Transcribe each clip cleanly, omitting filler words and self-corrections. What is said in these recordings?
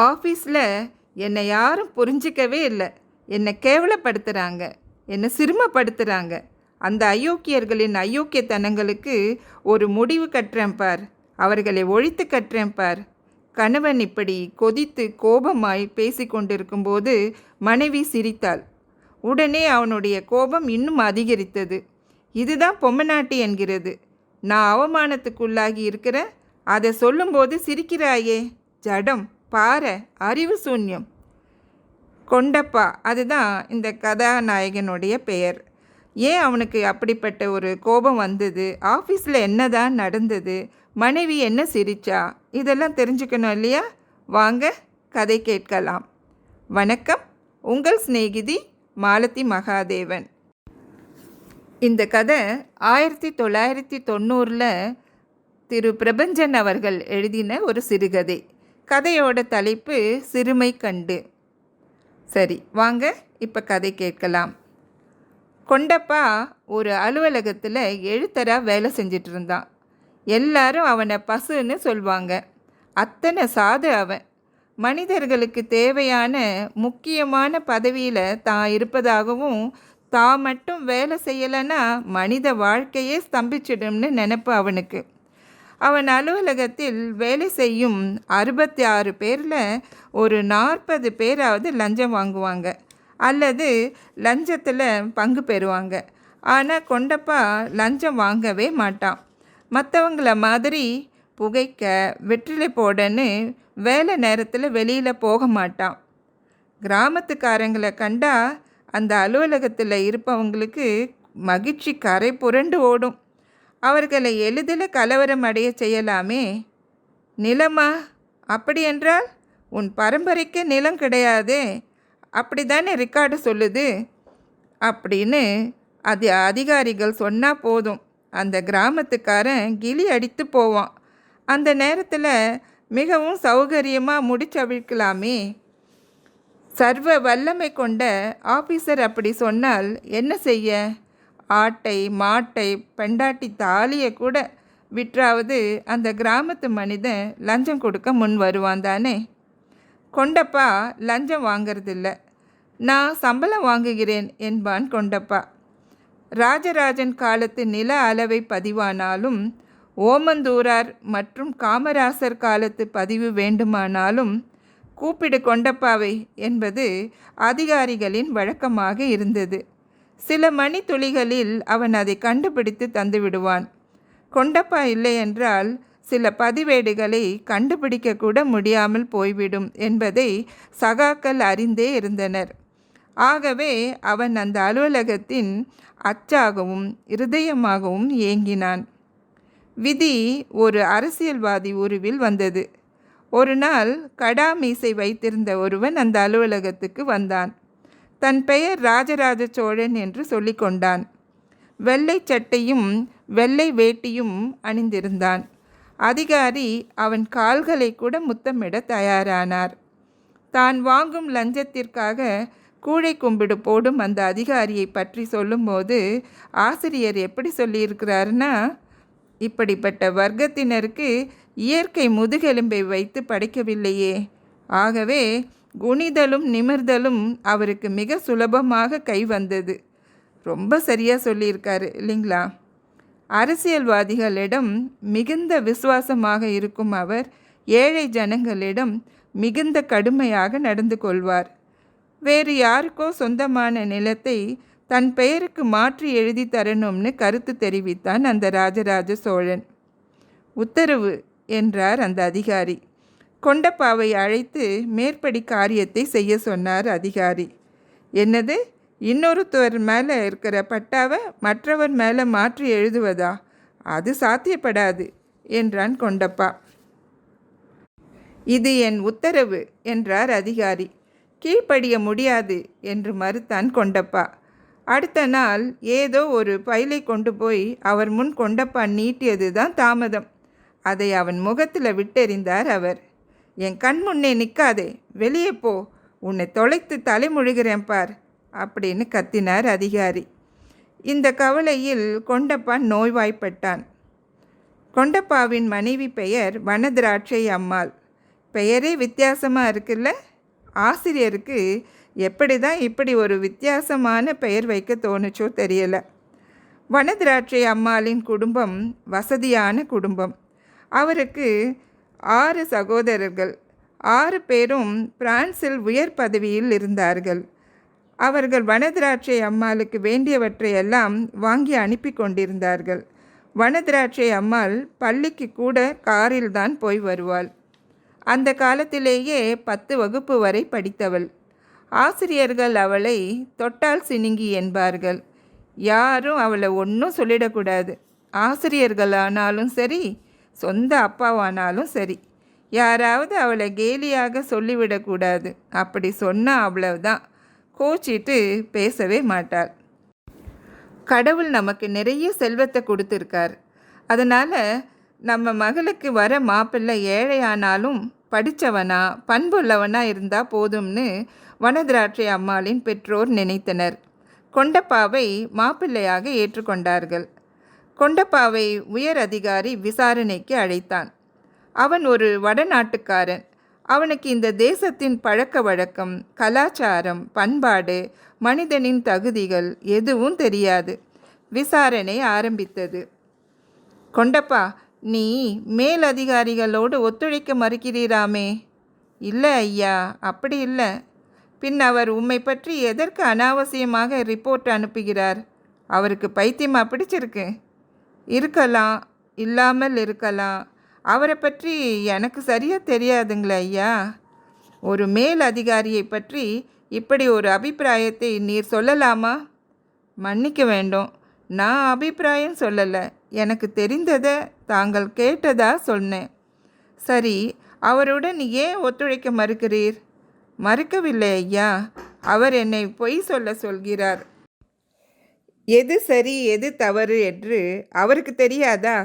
ஆஃபீஸில் என்னை யாரும் புரிஞ்சிக்கவே இல்லை. என்னை கேவலப்படுத்துகிறாங்க, என்னை சிறுமப்படுத்துகிறாங்க. அந்த அயோக்கியர்களின் அயோக்கியத்தனங்களுக்கு ஒரு முடிவு கட்டுறேன் பார், அவர்களை ஒழித்து கட்டுறேன் பார். கணவன் இப்படி கொதித்து கோபமாய் பேசி கொண்டிருக்கும்போது மனைவி சிரித்தாள். உடனே அவனுடைய கோபம் இன்னும் அதிகரித்தது. இதுதான் பொம்மநாட்டி என்கிறது. நான் அவமானத்துக்குள்ளாகி இருக்கிறேன், அதை சொல்லும்போது சிரிக்கிறாயே, ஜடம், பாறை, அறிவு சூன்யம். கொண்டப்பா, அதுதான் இந்த கதாநாயகனுடைய பெயர். ஏன் அவனுக்கு அப்படிப்பட்ட ஒரு கோபம் வந்தது? ஆஃபீஸில் என்னதான் நடந்தது? மனைவி என்ன சிரிச்சா? இதெல்லாம் தெரிஞ்சுக்கணும் இல்லையா? வாங்க கதை கேட்கலாம். வணக்கம், உங்கள் சிநேகிதி மாலதி மகாதேவன். இந்த கதை 1990 திரு பிரபஞ்சன் அவர்கள் எழுதின ஒரு சிறுகதை. கதையோட தலைப்பு சிறுமை கண்டு. சரி, வாங்க இப்போ கதை கேட்கலாம். கொண்டப்பா ஒரு அலுவலகத்தில் எழுத்தராக வேலை செஞ்சிட்டு இருந்தான். எல்லாரும் அவனை பசுன்னு சொல்வாங்க. அத்தனை சாது அவன். மனிதர்களுக்கு தேவையான முக்கியமான பதவியில் தான் இருப்பதாகவும், தான் மட்டும் வேலை செய்யலைன்னா மனித வாழ்க்கையே ஸ்தம்பிச்சிடும்னு நினைப்பு அவனுக்கு. அவன் அலுவலகத்தில் வேலை செய்யும் 66 பேரில் ஒரு 40 பேராவது லஞ்சம் வாங்குவாங்க அல்லது லஞ்சத்தில் பங்கு பெறுவாங்க. ஆனால் கொண்டப்பா லஞ்சம் வாங்கவே மாட்டான். மற்றவங்கள மாதிரி புகைக்க, வெற்றிலை போடன்னு வேலை நேரத்தில் வெளியில் போக மாட்டான். கிராமத்துக்காரங்களை கண்டா அந்த அலுவலகத்தில் இருப்பவங்களுக்கு மகிழ்ச்சி கரை புரண்டு ஓடும். அவர்களை எளிதில் கலவரம் அடைய செய்யலாமே. நிலமா? அப்படியென்றால் உன் பரம்பரைக்கு நிலம் கிடையாதே, அப்படி தானே ரெக்கார்டு சொல்லுது அப்படின்னு அது அதிகாரிகள் சொன்னால் போதும், அந்த கிராமத்துக்காரன் கிளி அடித்து போவான். அந்த நேரத்தில் மிகவும் சௌகரியமாக முடிச்சவிழ்க்கலாமே. சர்வ வல்லமை கொண்ட ஆஃபீஸர் அப்படி சொன்னால் என்ன செய்ய? ஆட்டை, மாட்டை, பெண்டாட்டி தாலியை கூட விற்றாவது அந்த கிராமத்து மனிதன் லஞ்சம் கொடுக்க முன் வருவான் தானே. கொண்டப்பா லஞ்சம் வாங்கிறதில்ல. நான் சம்பளம் வாங்குகிறேன் என்பான் கொண்டப்பா. ராஜராஜன் காலத்து நில அளவை பதிவானாலும், ஓமந்தூரார் மற்றும் காமராசர் காலத்து பதிவு வேண்டுமானாலும் கூப்பிடு கொண்டப்பாவை என்பது அதிகாரிகளின் வழக்கமாக இருந்தது. சில மணி துளிகளில் அவன் அதை கண்டுபிடித்து தந்துவிடுவான். கொண்டப்பா இல்லை என்றால் சில பதிவேடுகளை கண்டுபிடிக்க கூட முடியாமல் போய்விடும் என்பதை சகாக்கள் அறிந்தே இருந்தனர். ஆகவே அவன் அந்த அலுவலகத்தின் அச்சாகவும் இருதயமாகவும் ஏங்கினான். விதி ஒரு அரசியல்வாதி உருவில் வந்தது. ஒரு நாள் கடாமீசை வைத்திருந்த ஒருவன் அந்த அலுவலகத்துக்கு வந்தான். தன் பெயர் ராஜராஜ சோழன் என்று சொல்லிக்கொண்டான். வெள்ளை சட்டையும் வெள்ளை வேட்டியும் அணிந்திருந்தான். அதிகாரி அவன் கால்களை கூட முத்தமிட தயாரானார். தான் வாங்கும் லஞ்சத்திற்காக கூழை கும்பிடு போடும் அந்த அதிகாரியை பற்றி சொல்லும்போது ஆசிரியர் எப்படி சொல்லியிருக்கிறாருன்னா, இப்படிப்பட்ட வர்க்கத்தினருக்கு இயற்கை முதுகெலும்பை வைத்து படைக்கவில்லையே, ஆகவே குனிதலும் நிமிர்தலும் அவருக்கு மிக சுலபமாக கை வந்தது. ரொம்ப சரியாக சொல்லியிருக்காரு இல்லைங்களா? அரசியல்வாதிகளிடம் மிகுந்த விசுவாசமாக இருக்கும் அவர் ஏழை ஜனங்களிடம் மிகுந்த கடுமையாக நடந்து கொள்வார். வேறு யாருக்கோ சொந்தமான நிலத்தை தன் பெயருக்கு மாற்றி எழுதி தரணும்னு கருத்து தெரிவித்தான் அந்த ராஜராஜ சோழன். உத்தரவு என்றார் அந்த அதிகாரி. கொண்டப்பாவை அழைத்து மேற்படி காரியத்தை செய்ய சொன்னார் அதிகாரி. என்னது, இன்னொருத்தவர் மேலே இருக்கிற பட்டாவை மற்றவர் மேலே மாற்றி எழுதுவதா? அது சாத்தியப்படாது என்றான் கொண்டப்பா. இது என் உத்தரவு என்றார் அதிகாரி. கீழ்ப்படிய முடியாது என்று மறுத்தான் கொண்டப்பா. அடுத்த நாள் ஏதோ ஒரு பைலை கொண்டு போய் அவர் முன் கொண்டப்பா நீட்டியது தான் தாமதம். அதை அவன் முகத்தில் விட்டெறிந்தார் அவர். என் கண் முன்னே நிற்காதே, வெளியே போ, உன்னை தொலைத்து தலைமுழுகிறேன் பார் அப்படின்னு கத்தினார் அதிகாரி. இந்த கவலையில் கொண்டப்பா நோய்வாய்ப்பட்டான். கொண்டப்பாவின் மனைவி பெயர் வனதிராட்சை அம்மாள். பெயரே வித்தியாசமாக இருக்குல்ல. ஆசிரியருக்கு எப்படி தான் இப்படி ஒரு வித்தியாசமான பெயர் வைக்க தோணுச்சோ தெரியல. வனதிராட்சை அம்மாளின் குடும்பம் வசதியான குடும்பம். அவருக்கு 6 சகோதரர்கள். 6 பேரும் பிரான்சில் உயர் பதவியில் இருந்தார்கள். அவர்கள் வனதிராட்சை அம்மாளுக்கு வேண்டியவற்றையெல்லாம் வாங்கி அனுப்பி கொண்டிருந்தார்கள். வனதிராட்சை அம்மாள் பள்ளிக்கு கூட காரில்தான் போய் வருவாள். அந்த காலத்திலேயே 10 வகுப்பு வரை படித்தவள். ஆசிரியர்கள் அவளை தொட்டால் சினுங்கி என்பார்கள். யாரும் அவளை ஒன்றும் சொல்லிடக்கூடாது. ஆசிரியர்களானாலும் சரி, சொந்த அப்பாவானாலும் சரி, யாராவது அவளை கேலியாக சொல்லிவிடக்கூடாது. அப்படி சொன்னால் அவ்வளவுதான், கோச்சிட்டு பேசவே மாட்டாள். கடவுள் நமக்கு நிறைய செல்வத்தை கொடுத்துருக்கார். அதனால் நம்ம மகளுக்கு வர மாப்பிள்ளை ஏழையானாலும் படித்தவனா பண்புள்ளவனா இருந்தால் போதும்னு வனதிராட்சை அம்மாளின் பெற்றோர் நினைத்தனர். கொண்டப்பாவை மாப்பிள்ளையாக ஏற்றுக்கொண்டார்கள். கொண்டப்பாவை உயர் அதிகாரி விசாரணைக்கு அழைத்தான். அவன் ஒரு வடநாட்டுக்காரன். அவனுக்கு இந்த தேசத்தின் பழக்க வழக்கம், கலாச்சாரம், பண்பாடு, மனிதனின் தகுதிகள் எதுவும் தெரியாது. விசாரணை ஆரம்பித்தது. கொண்டப்பா, நீ மேலதிகாரிகளோடு ஒத்துழைக்க மறுக்கிறீராமே? இல்லை ஐயா, அப்படி இல்லை. பின் அவர் உம்மை பற்றி எதற்கு அனாவசியமாக ரிப்போர்ட் அனுப்புகிறார்? அவருக்கு பைத்தியமாக பிடிச்சிருக்கு? இருக்கலாம், இல்லாமல் இருக்கலாம். அவரை பற்றி எனக்கு சரியாக தெரியாதுங்களே ஐயா. ஒரு மேல் அதிகாரியை பற்றி இப்படி ஒரு அபிப்பிராயத்தை நீர் சொல்லலாமா? மன்னிக்க வேண்டும், நான் அபிப்பிராயம் சொல்லலை. எனக்கு தெரிந்ததை தாங்கள் கேட்டதா சொன்னேன். சரி, அவருடன் ஏன் ஒத்துழைக்க மறுக்கிறீர்? மறுக்கவில்லை ஐயா. அவர் என்னை பொய் சொல்கிறார். எது சரி எது தவறு என்று அவருக்கு தெரியாதா?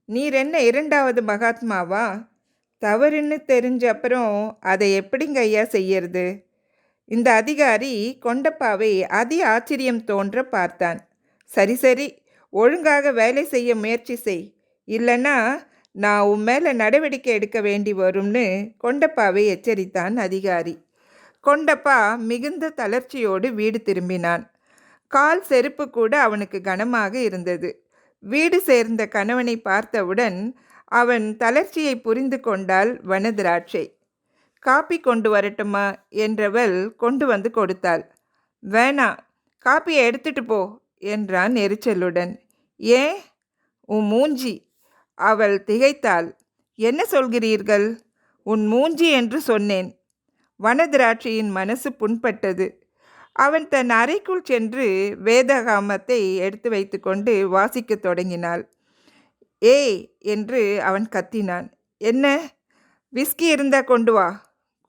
நீர் என்ன 2வது மகாத்மாவா? தவறுன்னு தெரிஞ்ச அப்புறம் அதை எப்படிங்க ஐயா செய்யறது? இந்த அதிகாரி கொண்டப்பாவை அதி ஆச்சரியம் தோன்ற பார்த்தான். சரி சரி, ஒழுங்காக வேலை செய்ய முயற்சி செய், இல்லைன்னா நான் உன் மேலே நடவடிக்கை எடுக்க வேண்டி வரும்னு கொண்டப்பாவை எச்சரித்தான் அதிகாரி. கொண்டப்பா மிகுந்த தளர்ச்சியோடு வீடு திரும்பினான். கால் செருப்பு கூட அவனுக்கு கனமாக இருந்தது. வீடு சேர்ந்த கணவனை பார்த்தவுடன் அவன் தளர்ச்சியை புரிந்து கொண்டாள் வனதிராட்சை. காப்பி கொண்டு வரட்டுமா என்றவள் கொண்டு வந்து கொடுத்தாள். வேணா, காப்பியை எடுத்துட்டு போ என்றான் எரிச்சலுடன். ஏன்? உன் மூஞ்சி. அவள் திகைத்தாள். என்ன சொல்கிறீர்கள்? உன் மூஞ்சி என்று சொன்னேன். வனதிராட்சையின் மனசு புண்பட்டது. அவன் தன் அறைக்குள் சென்று வேதகாமத்தை எடுத்து வைத்து கொண்டு வாசிக்க தொடங்கினாள். ஏய் என்று அவன் கத்தினான். என்ன? விஸ்கி இருந்தா கொண்டு வா.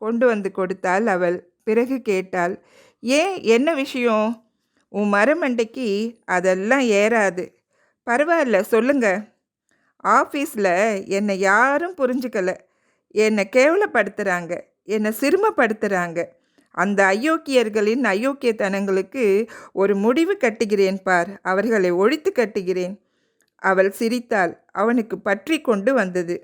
கொண்டு வந்து கொடுத்தாள் அவள். பிறகு கேட்டாள், ஏன், என்ன விஷயம்? உன் மரமண்டைக்கு அதெல்லாம் ஏறாது. பரவாயில்ல, சொல்லுங்க. ஆஃபீஸில் என்னை யாரும் புரிஞ்சுக்கல. என்னை கேவலப்படுத்துகிறாங்க, என்னை சிறுமப்படுத்துகிறாங்க. அந்த அயோக்கியர்களின் அயோக்கியத்தனங்களுக்கு ஒரு முடிவு கட்டுகிறேன் பார், அவர்களை ஒழித்து கட்டுகிறேன். அவள் சிரித்தாள். அவனுக்கு பற்றி கொண்டு வந்தது.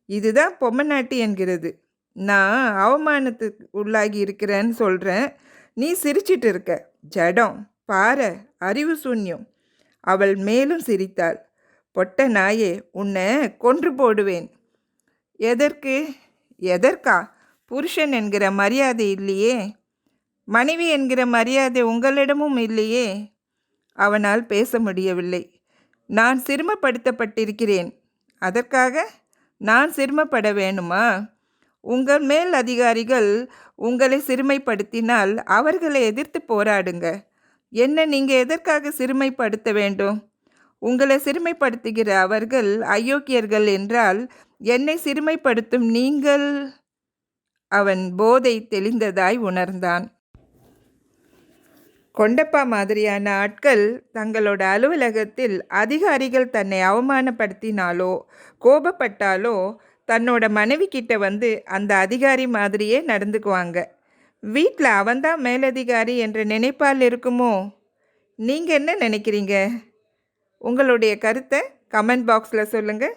இதுதான் பொம்மநாட்டி என்கிறது. நான் அவமானத்துக்கு உள்ளாகி இருக்கிறேன்னு சொல்கிறேன், நீ சிரிச்சிட்டு இருக்க. ஜடம், பாறை, அறிவு சூன்யம். அவள் மேலும் சிரித்தாள். பொட்ட நாயே, உன்னை கொன்று போடுவேன். எதற்கு? எதற்கா? புருஷன் என்கிற மரியாதை இல்லையே? மனைவி என்கிற மரியாதை உங்களிடமும் இல்லையே? அவனால் பேச முடியவில்லை. நான் சிறுமப்படுத்தப்பட்டிருக்கிறேன், அதற்காக நான் சிறுமப்பட வேணுமா? உங்கள் மேல் அதிகாரிகள் உங்களை சிறுமைப்படுத்தினால் அவர்களை எதிர்த்து போராடுங்க. என்ன நீங்கள் எதற்காக சிறுமைப்படுத்த வேண்டும்? உங்களை சிறுமைப்படுத்துகிற அவர்கள் அயோக்கியர்கள் என்றால் என்னை சிறுமைப்படுத்தும் நீங்கள்? அவன் போதை தெளிந்ததாய் உணர்ந்தான். கொண்டப்பா மாதிரியான ஆட்கள் தங்களோட அலுவலகத்தில் அதிகாரிகள் தன்னை அவமானப்படுத்தினாலோ கோபப்பட்டாலோ தன்னோட மனைவி கிட்ட வந்து அந்த அதிகாரி மாதிரியே நடந்துக்குவாங்க. வீட்டில் அவன்தான் மேலதிகாரி என்ற நினைப்பால் இருக்குமோ? நீங்கள் என்ன நினைக்கிறீங்க? உங்களுடைய கருத்தை கமெண்ட் பாக்ஸில் சொல்லுங்கள்.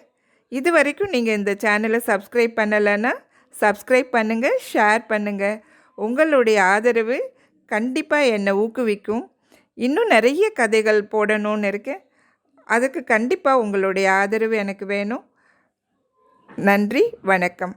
இது வரைக்கும் நீங்கள் இந்த சேனலை சப்ஸ்கிரைப் பண்ணலைன்னா சப்ஸ்கிரைப் பண்ணுங்கள், ஷேர் பண்ணுங்கள். உங்களுடைய ஆதரவு கண்டிப்பாக என்னை ஊக்குவிக்கும். இன்னும் நிறைய கதைகள் போடணும்னு இருக்கேன். அதுக்கு கண்டிப்பாக உங்களுடைய ஆதரவு எனக்கு வேணும். நன்றி, வணக்கம்.